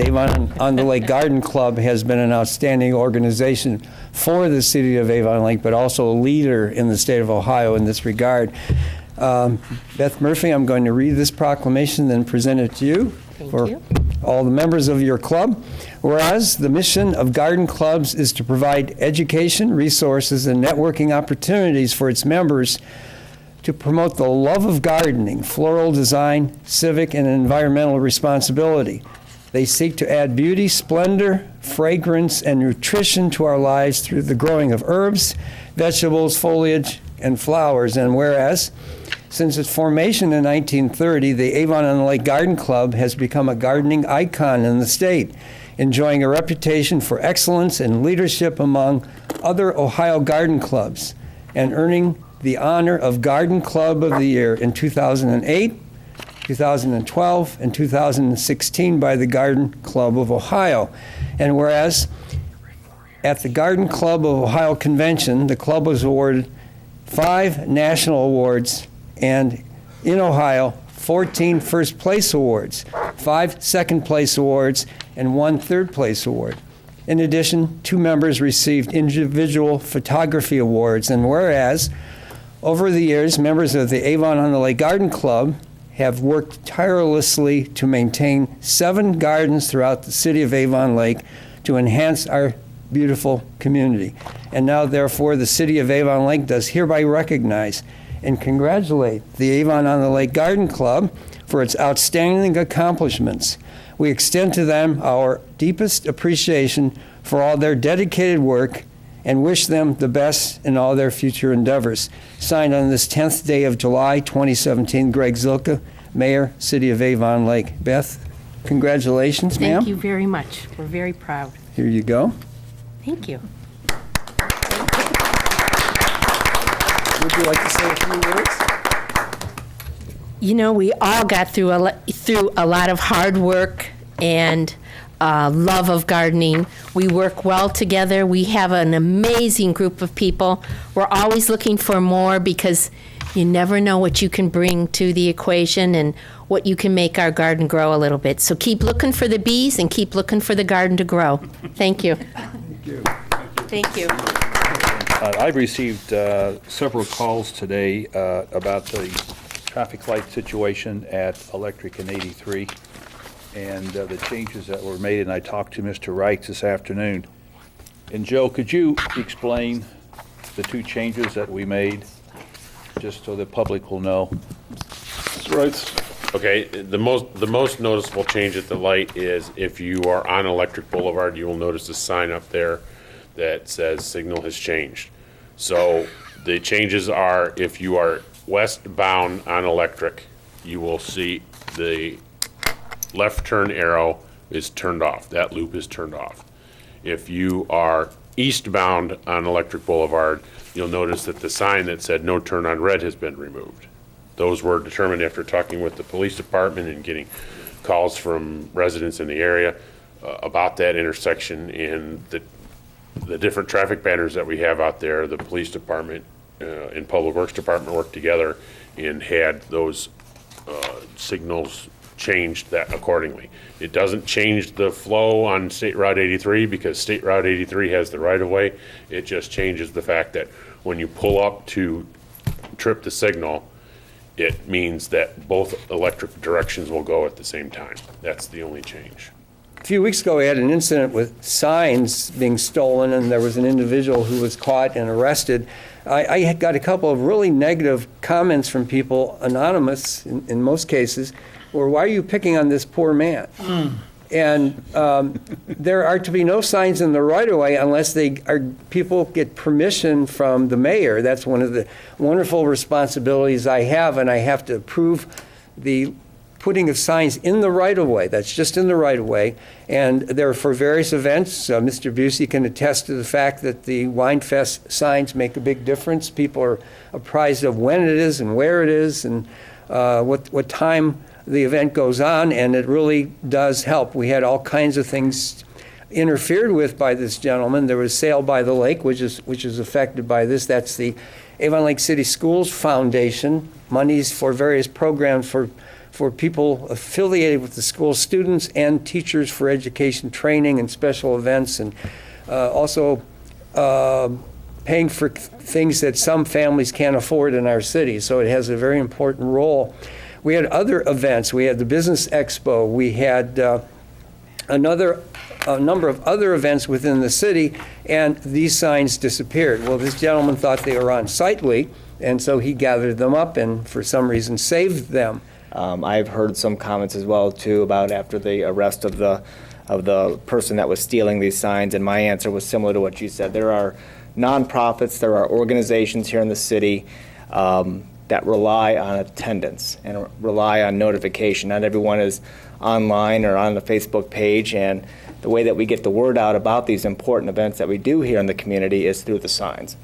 the Avon on the Lake Garden Club has been an outstanding organization for the city of Avon Lake, but also a leader in the state of Ohio in this regard. Beth Murphy, I'm going to read this proclamation, then present it to you. Thank you. All the members of your club. Whereas the mission of garden clubs is to provide education, resources, and networking opportunities for its members to promote the love of gardening, floral design, civic and environmental responsibility. They seek to add beauty, splendor, fragrance, and nutrition to our lives through the growing of herbs, vegetables, foliage, and flowers. And whereas, since its formation in 1930, the Avon on the Lake Garden Club has become a gardening icon in the state, enjoying a reputation for excellence and leadership among other Ohio garden clubs, and earning the honor of Garden Club of the Year in 2008, 2012, and 2016 by the Garden Club of Ohio. And whereas at the Garden Club of Ohio convention, the club was awarded 5 national awards and in Ohio, 14 first place awards, 5 second place awards, and 1 third place award. In addition, 2 members received individual photography awards. And whereas, over the years, members of the Avon on the Lake Garden Club have worked tirelessly to maintain 7 gardens throughout the city of Avon Lake to enhance our beautiful community. And now, therefore, the city of Avon Lake does hereby recognize and congratulate the Avon on the Lake Garden Club for its outstanding accomplishments. We extend to them our deepest appreciation for all their dedicated work and wish them the best in all their future endeavors. Signed on this 10th day of July, 2017, Greg Zilka, Mayor, City of Avon Lake. Beth, congratulations, ma'am. Thank you very much. We're very proud. Here you go. Thank you. Would you like to say a few words? You know, we all got through a lot of hard work and love of gardening. We work well together. We have an amazing group of people. We're always looking for more because you never know what you can bring to the equation and what you can make our garden grow a little bit. So keep looking for the bees and keep looking for the garden to grow. Thank you. Thank you. Thank you. I've received several calls today about the traffic light situation at Electric and 83 and the changes that were made, and I talked to Mr. Wright this afternoon. And Joe, could you explain the 2 changes that we made, just so the public will know? Mr. Wright. Okay, the most noticeable change at the light is if you are on Electric Boulevard, you will notice a sign up there that says signal has changed. So the changes are, if you are westbound on Electric, you will see the left turn arrow is turned off. That loop is turned off. If you are eastbound on Electric Boulevard, you'll notice that the sign that said no turn on red has been removed. Those were determined after talking with the police department and getting calls from residents in the area about that intersection and the different traffic patterns that we have out there. The police department and public works department worked together and had those signals changed that accordingly. It doesn't change the flow on State Route 83 because State Route 83 has the right of way. It just changes the fact that when you pull up to trip the signal, it means that both electric directions will go at the same time. That's the only change. A few weeks ago, we had an incident with signs being stolen, and there was an individual who was caught and arrested. I had got a couple of really negative comments from people, anonymous in most cases, where, why are you picking on this poor man? And there are to be no signs in the right-of-way unless people get permission from the mayor. That's one of the wonderful responsibilities I have, and I have to approve the putting of signs in the right-of-way. That's just in the right-of-way. And they're for various events. Mr. Busey can attest to the fact that the Wine Fest signs make a big difference. People are apprised of when it is and where it is and what time the event goes on, and it really does help. We had all kinds of things interfered with by this gentleman. There was Sail by the Lake, which is affected by this. That's the Avon Lake City Schools Foundation, monies for various programs for for people affiliated with the school, students and teachers for education training and special events, and also paying for things that some families can't afford in our city. So it has a very important role. We had other events. We had the Business Expo. We had a number of other events within the city, and these signs disappeared. Well, this gentleman thought they were unsightly, and so he gathered them up and for some reason saved them. I've heard some comments as well too about after the arrest of the person that was stealing these signs, and my answer was similar to what you said. There are nonprofits, there are organizations here in the city that rely on attendance and rely on notification. Not everyone is online or on the Facebook page, and the way that we get the word out about these important events that we do here in the community is through the signs.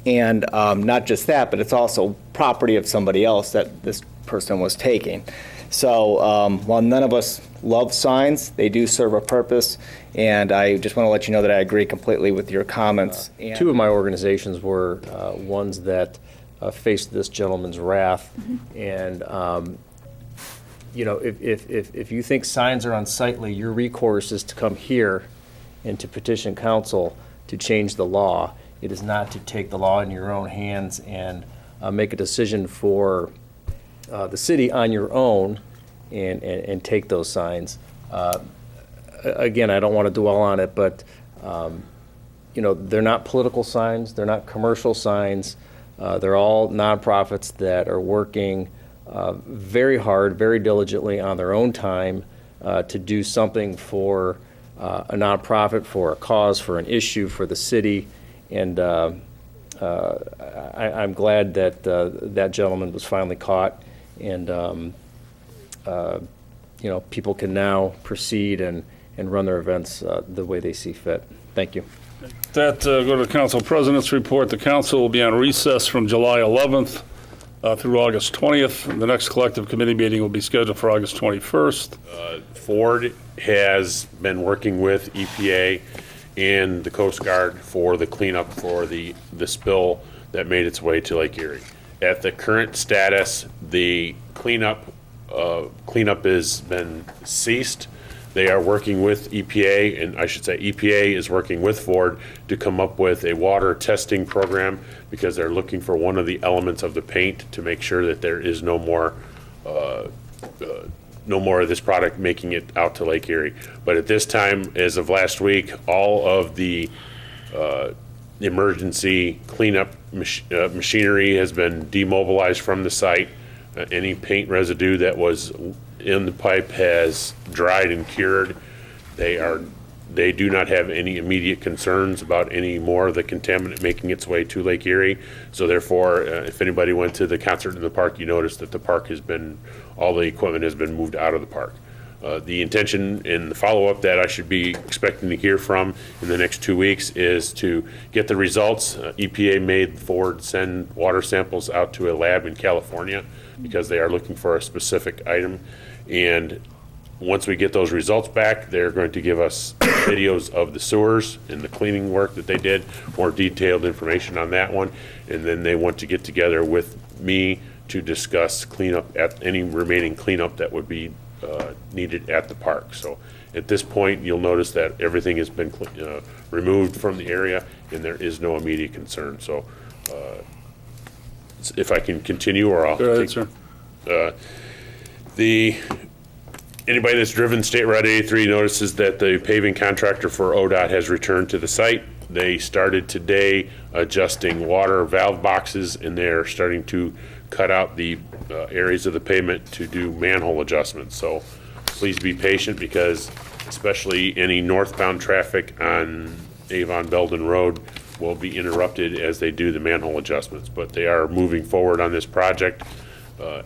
And not just that, but it's also property of somebody else that this person was taking. So while none of us love signs, they do serve a purpose, and I just want to let you know that I agree completely with your comments. Two of my organizations were ones that faced this gentleman's wrath, and you know, if you think signs are unsightly, your recourse is to come here and to petition council to change the law. It is not to take the law in your own hands and make a decision for the city on your own and take those signs. Again, I don't want to dwell on it, but you know, they're not political signs, they're not commercial signs. They're all nonprofits that are working very hard, very diligently on their own time to do something for a nonprofit, for a cause, for an issue, for the city. And I'm glad that that gentleman was finally caught, and you know, people can now proceed and run their events the way they see fit. Thank you. That go to the council president's report. The council will be on recess from July 11th through August 20th. The next collective committee meeting will be scheduled for August 21st. Ford has been working with EPA and the Coast Guard for the cleanup for the spill that made its way to Lake Erie. At the current status, the cleanup has been ceased. They are working with EPA, and I should say EPA is working with Ford to come up with a water testing program, because they're looking for one of the elements of the paint to make sure that there is no more of this product making it out to Lake Erie. But at this time, as of last week, all of the emergency cleanup machinery has been demobilized from the site. Any paint residue that was in the pipe has dried and cured. They do not have any immediate concerns about any more of the contaminant making its way to Lake Erie. So therefore, if anybody went to the concert in the park, you noticed that the park has been, all the equipment has been moved out of the park. The intention in the follow-up that I should be expecting to hear from in the next 2 weeks is to get the results. EPA made Ford send water samples out to a lab in California because they are looking for a specific item. And once we get those results back, they're going to give us videos of the sewers and the cleaning work that they did, more detailed information on that one. And then they want to get together with me to discuss cleanup, at any remaining cleanup that would be needed at the park. So at this point, you'll notice that everything has been removed from the area, and there is no immediate concern. So if I can continue, or I'll Go ahead, take, sir. Anybody that's driven State Route 83 notices that the paving contractor for ODOT has returned to the site. They started today adjusting water valve boxes, and they're starting to cut out the areas of the pavement to do manhole adjustments. So please be patient, because especially any northbound traffic on Avon Belden Road will be interrupted as they do the manhole adjustments. But they are moving forward on this project.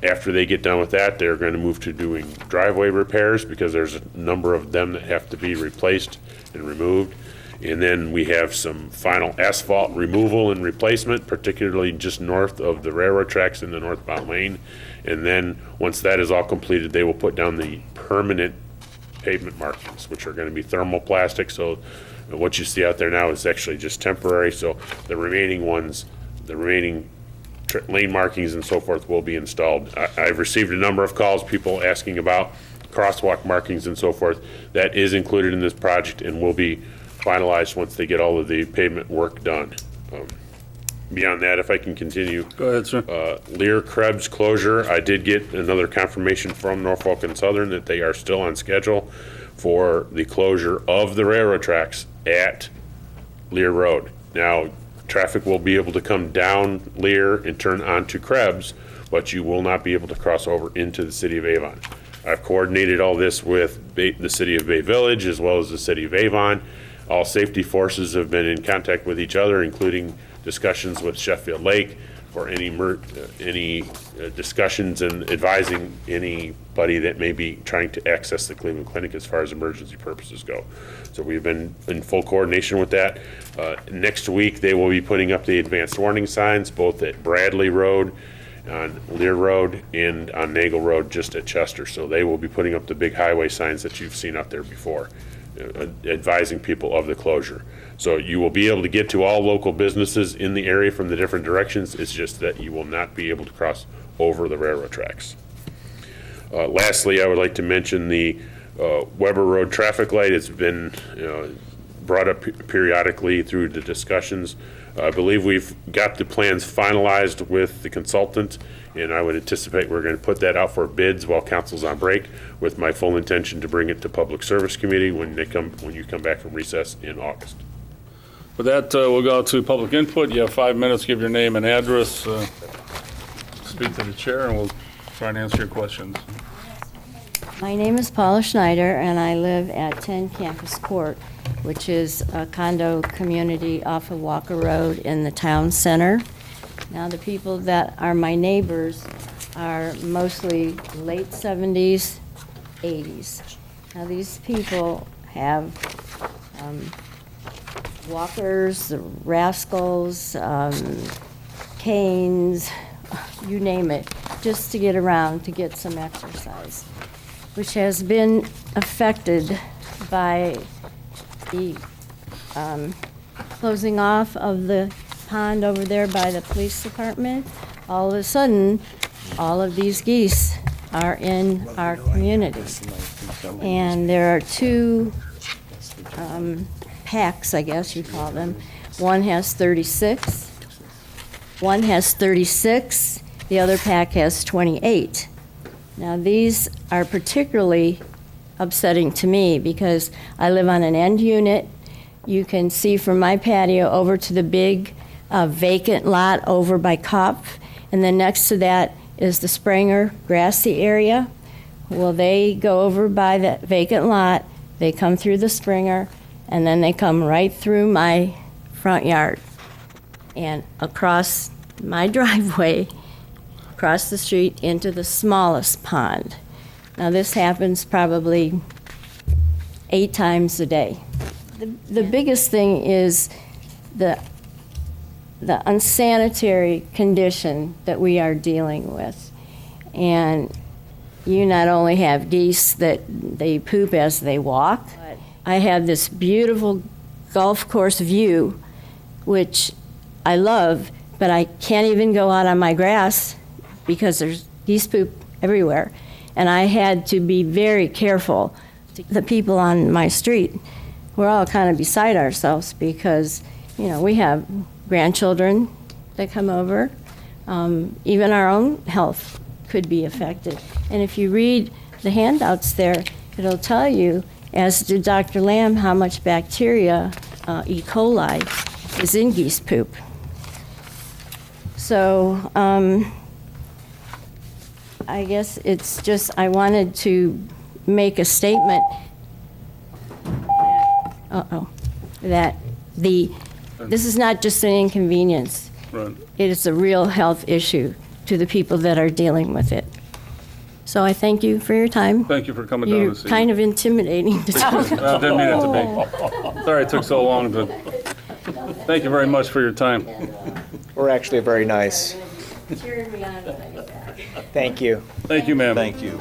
After they get done with that, they're going to move to doing driveway repairs, because there's a number of them that have to be replaced and removed. And then we have some final asphalt removal and replacement, particularly just north of the railroad tracks in the northbound lane. And then once that is all completed, they will put down the permanent pavement markings, which are going to be thermoplastic. So what you see out there now is actually just temporary. So the remaining ones, the remaining lane markings and so forth will be installed. I've received a number of calls, people asking about crosswalk markings and so forth. That is included in this project and will be finalized once they get all of the pavement work done. Beyond that, if I can continue. Go ahead, sir. Lear Krebs closure, I did get another confirmation from Norfolk and Southern that they are still on schedule for the closure of the railroad tracks at Lear Road. Now, traffic will be able to come down Lear and turn onto Krebs, but you will not be able to cross over into the city of Avon. I've coordinated all this with the city of Bay Village as well as the city of Avon. All safety forces have been in contact with each other, including discussions with Sheffield Lake for any discussions and advising anybody that may be trying to access the Cleveland Clinic as far as emergency purposes go. So we've been in full coordination with that. Next week, they will be putting up the advanced warning signs both at Bradley Road, on Lear Road, and on Nagel Road just at Chester. So they will be putting up the big highway signs that you've seen out there before, advising people of the closure. So you will be able to get to all local businesses in the area from the different directions. It's just that you will not be able to cross over the railroad tracks. Lastly, I would like to mention the Weber Road traffic light. It's been brought up periodically through the discussions. I believe we've got the plans finalized with the consultant, and I would anticipate we're going to put that out for bids while council's on break, with my full intention to bring it to Public Service Committee when you come back from recess in August. With that, we'll go to public input. You have 5 minutes. Give your name and address. Speak to the chair, and we'll try and answer your questions. My name is Paula Schneider, and I live at 10 Campus Court, which is a condo community off of Walker Road in the town center. Now, the people that are my neighbors are mostly late 70s, 80s. Now, these people have walkers, rascals, canes, you name it, just to get around, to get some exercise, which has been affected by the closing off of the pond over there by the police department. All of a sudden, all of these geese are in our community. And there are two packs, I guess you call them. One has 36. One has 36. The other pack has 28. Now, these are particularly upsetting to me because I live on an end unit. You can see from my patio over to the big vacant lot over by Kopf, and then next to that is the Springer grassy area. Well, they go over by that vacant lot, they come through the Springer, and then they come right through my front yard and across my driveway, across the street into the smallest pond. Now, this happens probably 8 times a day. The biggest thing is the unsanitary condition that we are dealing with. And you not only have geese that they poop as they walk, but I have this beautiful golf course view, which I love, but I can't even go out on my grass because there's geese poop everywhere. And I had to be very careful. The people on my street, we're all kind of beside ourselves because, we have grandchildren that come over. Even our own health could be affected. And if you read the handouts there, it'll tell you, as did Dr. Lamb, how much bacteria, E. coli, is in geese poop. So I guess it's just, I wanted to make a statement that this is not just an inconvenience. Right. It is a real health issue to the people that are dealing with it. So I thank you for your time. Thank you for coming down You're to see. kind of intimidating to talk I didn't mean it to be. Sorry it took so long, but thank you very much for your time. We're actually very nice. cheering me on when I get back. Thank you. Thank you, ma'am. Thank you.